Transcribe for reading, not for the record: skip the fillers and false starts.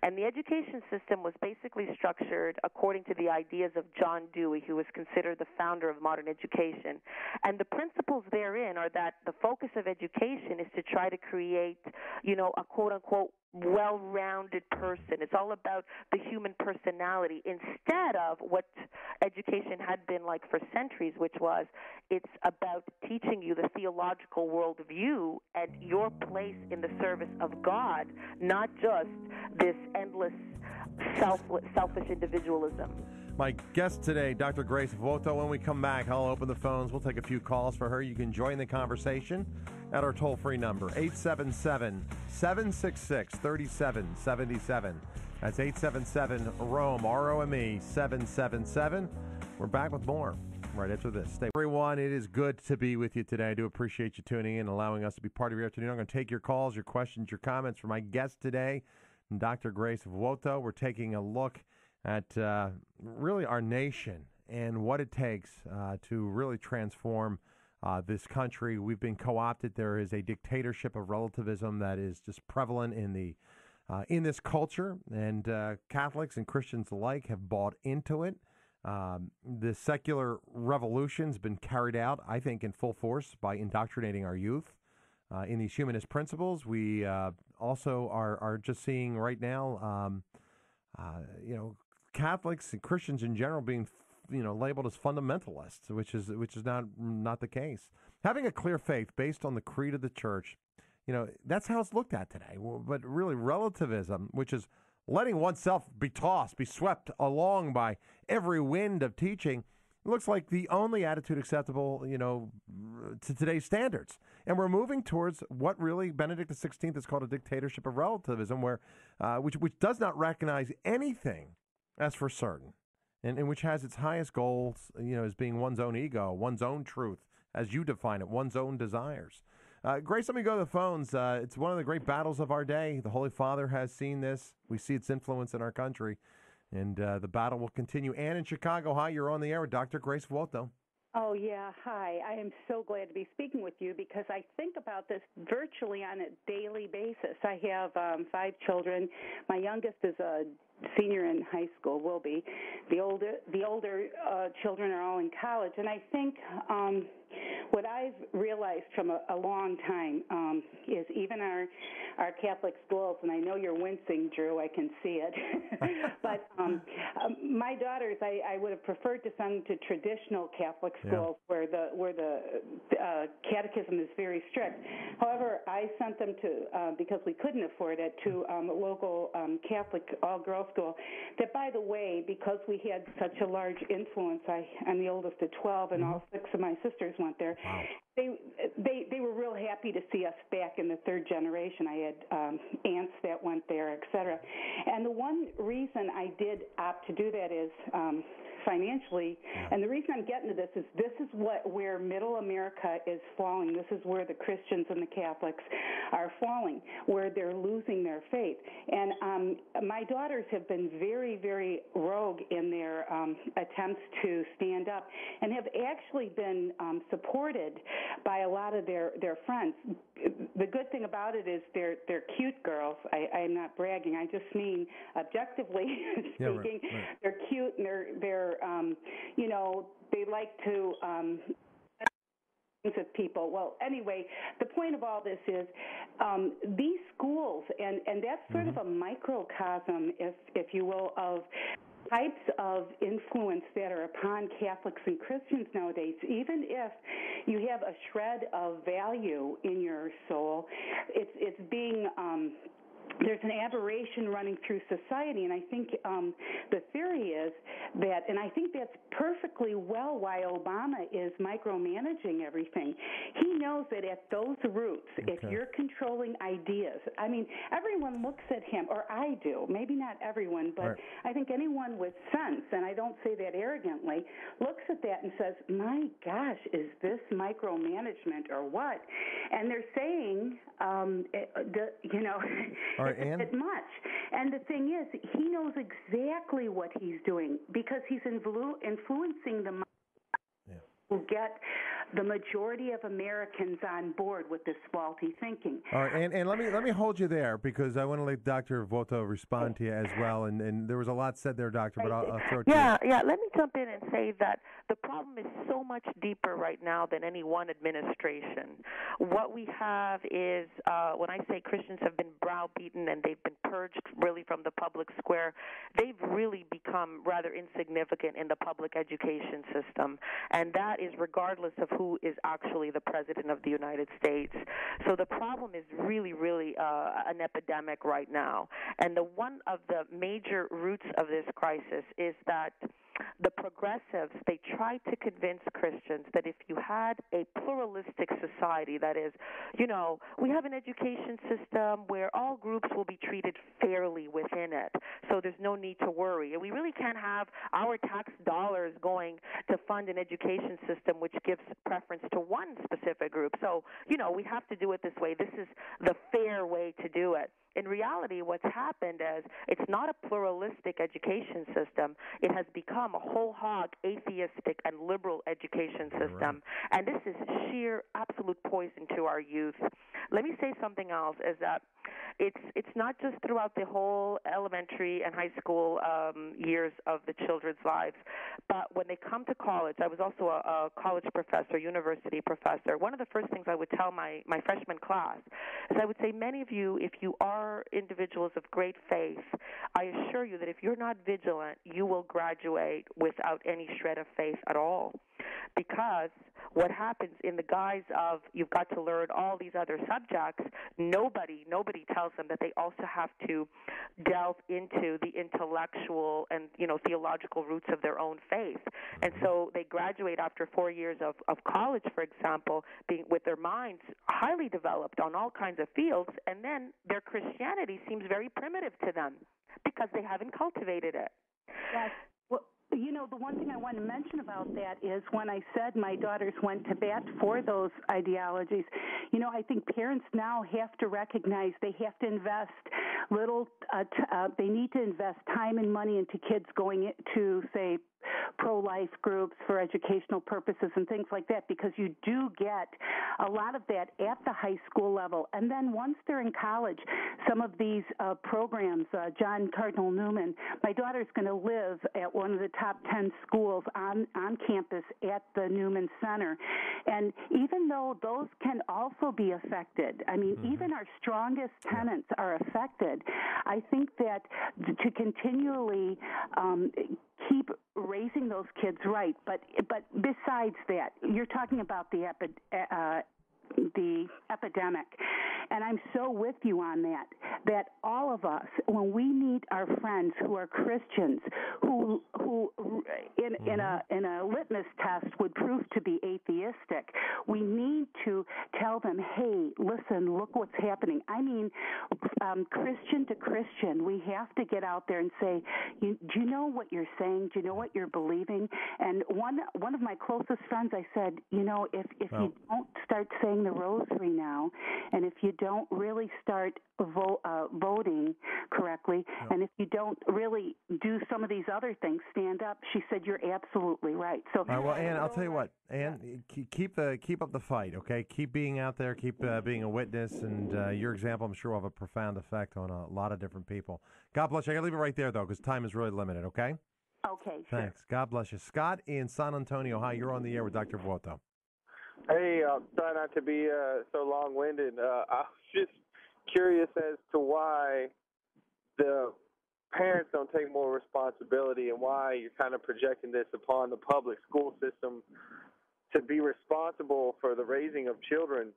And the education system was basically structured according to the ideas of John Dewey, who was considered the founder of modern education. And the principles therein are that the focus of education is to try to create, a quote-unquote well-rounded person. It's all about the human personality instead of what education had been like for centuries, which was it's about teaching you the theological worldview and your place in the service of God, not just this endless selfish individualism. My guest today, Dr. Grace Vuoto. When we come back, I'll open the phones. We'll take a few calls for her. You can join the conversation at our toll-free number, 877-766-3777. That's 877-ROME, R-O-M-E, 777. We're back with more right after this. Stay. Everyone, it is good to be with you today. I do appreciate you tuning in and allowing us to be part of your afternoon. I'm going to take your calls, your questions, your comments for my guest today, Dr. Grace Vuoto. We're taking a look at really our nation and what it takes to really transform this country. We've been co-opted. There is a dictatorship of relativism that is just prevalent in this culture, and Catholics and Christians alike have bought into it. The secular revolution's been carried out, I think, in full force by indoctrinating our youth in these humanist principles. We also are just seeing right now, Catholics and Christians in general being, labeled as fundamentalists, which is not the case. Having a clear faith based on the creed of the church, that's how it's looked at today. But really, relativism, which is letting oneself be tossed, be swept along by every wind of teaching, looks like the only attitude acceptable, to today's standards. And we're moving towards what really Benedict XVI has called a dictatorship of relativism, where which does not recognize anything as for certain, and which has its highest goals, as being one's own ego, one's own truth, as you define it, one's own desires. Grace, let me go to the phones. It's one of the great battles of our day. The Holy Father has seen this. We see its influence in our country, and the battle will continue. Ann in Chicago, hi, you're on the air with Dr. Grace Vuoto. Oh, yeah. Hi. I am so glad to be speaking with you because I think about this virtually on a daily basis. I have 5 children. My youngest is a senior in high school, will be. The older children are all in college. And I think what I've realized from a long time is even our Catholic schools, and I know you're wincing, Drew, I can see it, but my daughters, I would have preferred to send them to traditional Catholic schools where the catechism is very strict. However, I sent them to, because we couldn't afford it, to a local Catholic all-girls school that, by the way, because we had such a large influence, I'm the oldest of 12, and all 6 of my sisters went there. Wow. They were real happy to see us back in the 3rd generation. I had aunts that went there, et cetera. And the one reason I did opt to do that is financially, and the reason I'm getting to this is where middle America is falling. This is where the Christians and the Catholics are falling, where they're losing their faith. And my daughters have been very, very rogue in their attempts to stand up and have actually been supported by a lot of their friends. The good thing about it is they're cute girls. I'm not bragging. I just mean objectively speaking, they're cute and they're they like to with people. Well, anyway, the point of all this is these schools, and that's sort of a microcosm, if you will, of types of influence that are upon Catholics and Christians nowadays. Even if you have a shred of value in your soul, it's being there's an aberration running through society, and I think the theory is that, and I think that's perfectly well why Obama is micromanaging everything. He knows that at those roots, if you're controlling ideas, I mean, everyone looks at him, or I do, maybe not everyone, but I think anyone with sense, and I don't say that arrogantly, looks at that and says, my gosh, is this micromanagement or what? And they're saying, Ann? It much. And the thing is, he knows exactly what he's doing because he's influencing the mind who get the majority of Americans on board with this faulty thinking. All right, and let me hold you there because I want to let Dr. Vuoto respond to you as well. And there was a lot said there, Doctor, but I'll throw it to you. Yeah. Let me jump in and say that the problem is so much deeper right now than any one administration. What we have is, when I say Christians have been browbeaten and they've been purged really from the public square, they've really become rather insignificant in the public education system, and that is regardless of who is actually the President of the United States. So the problem is really, really an epidemic right now. And one of the major roots of this crisis is that the progressives, they tried to convince Christians that if you had a pluralistic society, that is, we have an education system where all groups will be treated fairly within it, so there's no need to worry. And we really can't have our tax dollars going to fund an education system which gives preference to one specific group. So, we have to do it this way. This is the fair way to do it. In reality, what's happened is it's not a pluralistic education system. It has become a whole hog, atheistic and liberal education system. Right. And this is sheer, absolute poison to our youth. Let me say something else, is that it's not just throughout the whole elementary and high school years of the children's lives, but when they come to college. I was also a college professor, university professor. One of the first things I would tell my freshman class is I would say, many of you, if you are individuals of great faith, I assure you that if you're not vigilant, you will graduate without any shred of faith at all. Because what happens in the guise of you've got to learn all these other subjects, nobody tells them that they also have to delve into the intellectual and theological roots of their own faith. And so they graduate after 4 years of college, for example, being with their minds highly developed on all kinds of fields, and then their Christianity seems very primitive to them because they haven't cultivated it. Yes. The one thing I want to mention about that is when I said my daughters went to bat for those ideologies, I think parents now have to recognize they have to invest they need to invest time and money into kids going to, say, pro-life groups for educational purposes and things like that, because you do get a lot of that at the high school level. And then once they're in college, some of these programs, John Cardinal Newman, my daughter's going to live at one of the top 10 schools on campus at the Newman Center. And even though those can also be affected, even our strongest tenants are affected, I think that to continually keep raising those kids right. But besides that, you're talking about the epidemic, and I'm so with you on that all of us, when we meet our friends who are Christians, who in a litmus test would prove to be atheistic, we need to tell them, hey, listen, look what's happening. Christian to Christian, we have to get out there and say, do you know what you're saying? Do you know what you're believing? And one of my closest friends, I said, if you don't start saying the rosary now, and if you don't really start voting correctly, and if you don't really do some of these other things, stand up, she said, you're absolutely right. So, well, Ann, I'll tell you what, Ann, keep up the fight, okay? Keep being out there, keep being a witness, and your example, I'm sure, will have a profound effect on a lot of different people. God bless you. I got to leave it right there, though, because time is really limited, okay? Okay, sure. Thanks. God bless you. Scott in San Antonio, hi, you're on the air with Dr. Vuoto. Hey, I'll try not to be so long-winded. I was just curious as to why the parents don't take more responsibility and why you're kind of projecting this upon the public school system to be responsible for the raising of children.